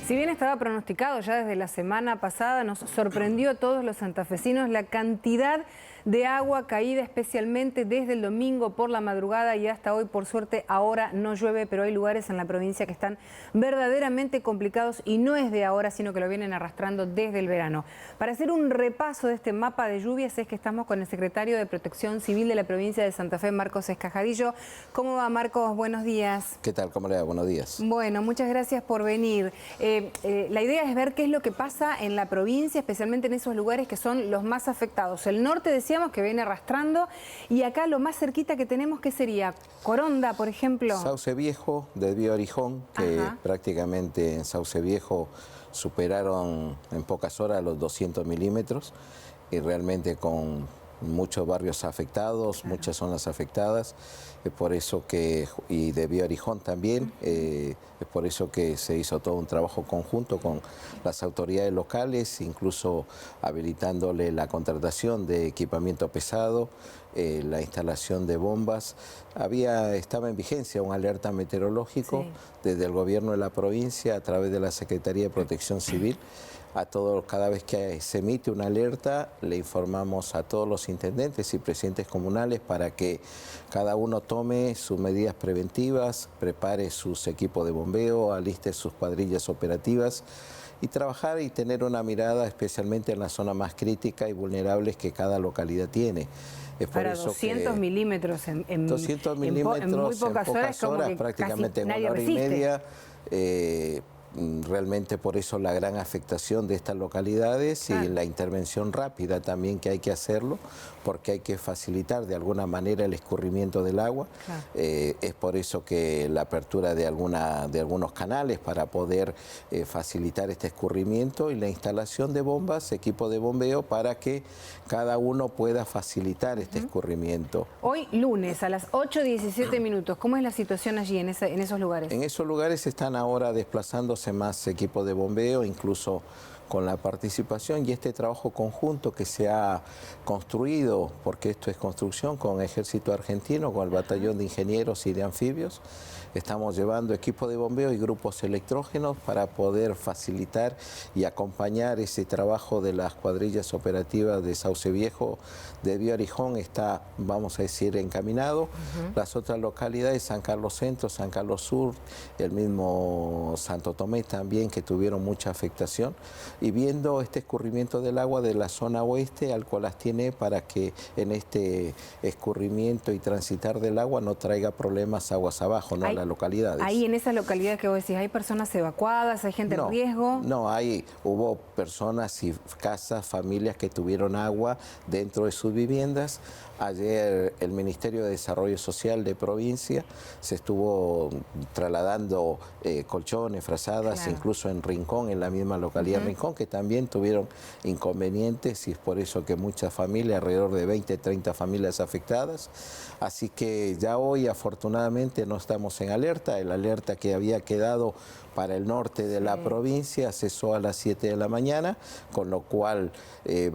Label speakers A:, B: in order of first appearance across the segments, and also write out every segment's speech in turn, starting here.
A: Si bien estaba pronosticado ya desde la semana pasada, nos sorprendió a todos los santafesinos la cantidad de agua caída, especialmente desde el domingo por la madrugada y hasta hoy. Por suerte ahora no llueve, pero hay lugares en la provincia que están verdaderamente complicados y no es de ahora, sino que lo vienen arrastrando desde el verano. Para hacer un repaso de este mapa de lluvias es que estamos con el secretario de Protección Civil de la provincia de Santa Fe, Marcos Escajadillo. ¿Cómo va, Marcos? Buenos días.
B: ¿Qué tal? ¿Cómo le va? Buenos días.
A: Bueno, muchas gracias por venir. La idea es ver qué es lo que pasa en la provincia, especialmente en esos lugares que son los más afectados. El norte decíamos que viene arrastrando y acá lo más cerquita que tenemos, ¿qué sería? Coronda, por ejemplo.
B: Sauce Viejo, de Bío Orijón, que prácticamente en Sauce Viejo superaron en pocas horas los 200 milímetros y realmente con muchos barrios afectados, muchas zonas afectadas, es por eso que, y de Bío Orijón también, es por eso que se hizo todo un trabajo conjunto con las autoridades locales, incluso habilitándole la contratación de equipamiento pesado, la instalación de bombas. Estaba en vigencia un alerta meteorológico desde el gobierno de la provincia a través de la Secretaría de Protección Civil. Cada vez que se emite una alerta, le informamos a todos los intendentes y presidentes comunales para que cada uno tome sus medidas preventivas, prepare sus equipos de bombeo, aliste sus cuadrillas operativas y trabajar y tener una mirada especialmente en la zona más crítica y vulnerables que cada localidad tiene. Es
A: para
B: por eso
A: 200
B: que
A: milímetros en
B: 200 milímetros
A: en muy pocas horas, como que
B: prácticamente en
A: nadie
B: una hora
A: resiste.
B: y media. Realmente por eso la gran afectación de estas localidades y la intervención rápida también que hay que hacerlo, porque hay que facilitar de alguna manera el escurrimiento del agua. Es por eso que la apertura de algunos canales para poder facilitar este escurrimiento y la instalación de bombas, equipo de bombeo, para que cada uno pueda facilitar este escurrimiento.
A: Hoy lunes a las 8:17 minutos, ¿cómo es la situación allí en esos lugares?
B: En esos lugares están ahora desplazándose más equipos de bombeo, incluso con la participación y este trabajo conjunto que se ha construido, porque esto es construcción con Ejército Argentino, con el Batallón de Ingenieros y de Anfibios. Estamos llevando equipos de bombeo y grupos electrógenos para poder facilitar y acompañar ese trabajo de las cuadrillas operativas de Sauce Viejo, de Bío Orijón, está, vamos a decir, encaminado. Las otras localidades, San Carlos Centro, San Carlos Sur, el mismo Santo Tomé también, que tuvieron mucha afectación. Y viendo este escurrimiento del agua de la zona oeste, Alcolas tiene para que en este escurrimiento y transitar del agua no traiga problemas aguas abajo, ¿no? A las localidades.
A: Ahí en esas localidades que vos decís, ¿hay personas evacuadas, hay gente en riesgo?
B: No, hubo personas y casas, familias que tuvieron agua dentro de sus viviendas. Ayer el Ministerio de Desarrollo Social de provincia se estuvo trasladando colchones, frazadas, incluso en Rincón, en la misma localidad Rincón, que también tuvieron inconvenientes y es por eso que muchas familias, alrededor de 20, 30 familias afectadas. Así que ya hoy afortunadamente no estamos en alerta. El alerta que había quedado para el norte de la provincia cesó a las 7 de la mañana, con lo cual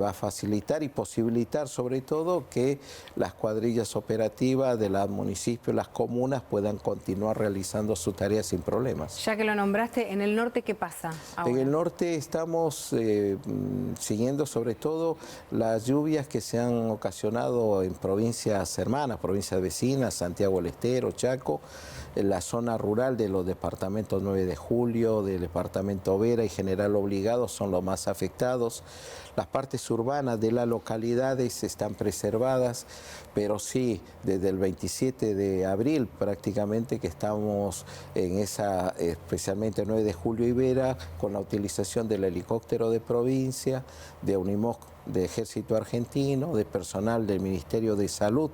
B: va a facilitar y posibilitar sobre todo que las cuadrillas operativas de los municipios, las comunas puedan continuar realizando su tarea sin problemas.
A: Ya que lo nombraste, ¿en el norte qué pasa ahora?
B: En el norte estamos siguiendo sobre todo las lluvias que se han ocasionado en provincias hermanas, provincias vecinas, Santiago del Estero, Chaco, en la zona rural de los departamentos 9 de Julio, del departamento Vera y General Obligado son los más afectados. Las partes urbanas de las localidades están preservadas, pero sí, desde el 27 de abril prácticamente que estamos en esa, especialmente 9 de Julio y Vera, con la utilización del helicóptero de provincia, de Unimog de Ejército Argentino, de personal del Ministerio de Salud,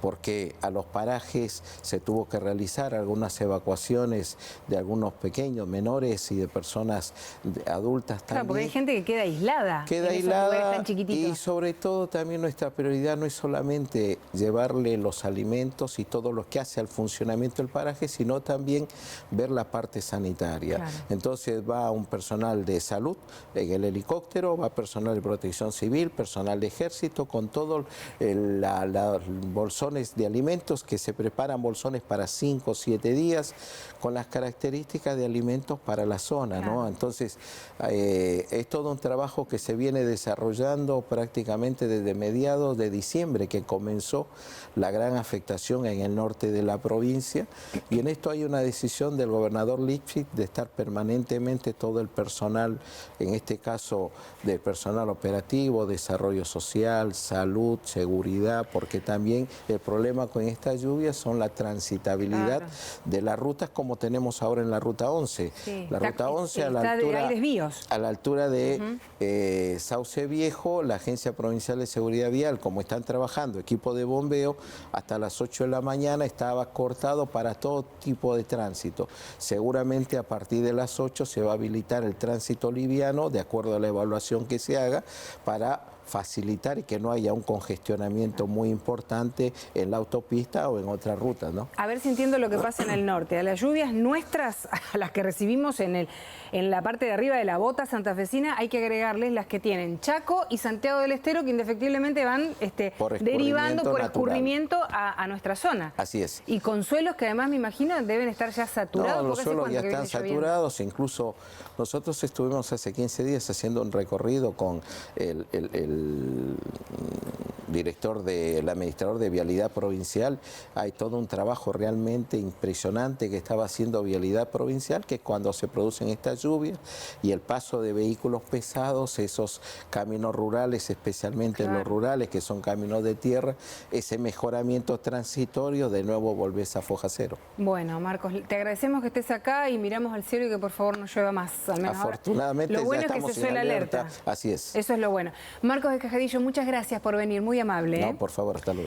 B: porque a los parajes se tuvo que realizar algunas evacuaciones de algunos pequeños, menores y de personas adultas también.
A: Claro, porque hay gente que queda aislada.
B: Queda aislada y sobre todo también nuestra prioridad no es solamente llevarle los alimentos y todo lo que hace al funcionamiento del paraje, sino también ver la parte sanitaria. Entonces va un personal de salud en el helicóptero, va personal de protección civil, civil, personal de ejército, con todos los bolsones de alimentos que se preparan, bolsones para 5 o 7 días, con las características de alimentos para la zona, ¿no? Entonces, es todo un trabajo que se viene desarrollando prácticamente desde mediados de diciembre, que comenzó la gran afectación en el norte de la provincia, y en esto hay una decisión del gobernador Lipschitz de estar permanentemente todo el personal, en este caso del personal operativo, desarrollo social, salud, seguridad, porque también el problema con estas lluvias son la transitabilidad de las rutas, como tenemos ahora en la ruta 11.
A: Sí.
B: La ruta 11 a la altura de Sauce Viejo, la Agencia Provincial de Seguridad Vial, como están trabajando equipo de bombeo, hasta las 8 de la mañana estaba cortado para todo tipo de tránsito. Seguramente a partir de las 8 se va a habilitar el tránsito liviano, de acuerdo a la evaluación que se haga, para facilitar y que no haya un congestionamiento muy importante en la autopista o en otras rutas, ¿no?
A: A ver si entiendo lo que pasa en el norte. A las lluvias nuestras, a las que recibimos en la parte de arriba de la bota santafesina, hay que agregarles las que tienen Chaco y Santiago del Estero, que indefectiblemente van derivando por escurrimiento a nuestra zona.
B: Así es.
A: Y con suelos que además me imagino deben estar ya saturados.
B: No, los suelos ya están saturados. Incluso nosotros estuvimos hace 15 días haciendo un recorrido con el director del administrador de Vialidad Provincial. Hay todo un trabajo realmente impresionante que estaba haciendo Vialidad Provincial, que cuando se producen estas lluvias y el paso de vehículos pesados, esos caminos rurales, especialmente los rurales, que son caminos de tierra, ese mejoramiento transitorio, de nuevo volvés a foja cero.
A: Bueno, Marcos, te agradecemos que estés acá y miramos al cielo y que por favor no llueva más. Al menos
B: afortunadamente
A: ahora. Lo bueno
B: ya
A: es que
B: estamos
A: se suele alerta.
B: Así es.
A: Eso es lo bueno. Marcos de Cajadillo, muchas gracias por venir, muy amable.
B: No, por favor, hasta luego.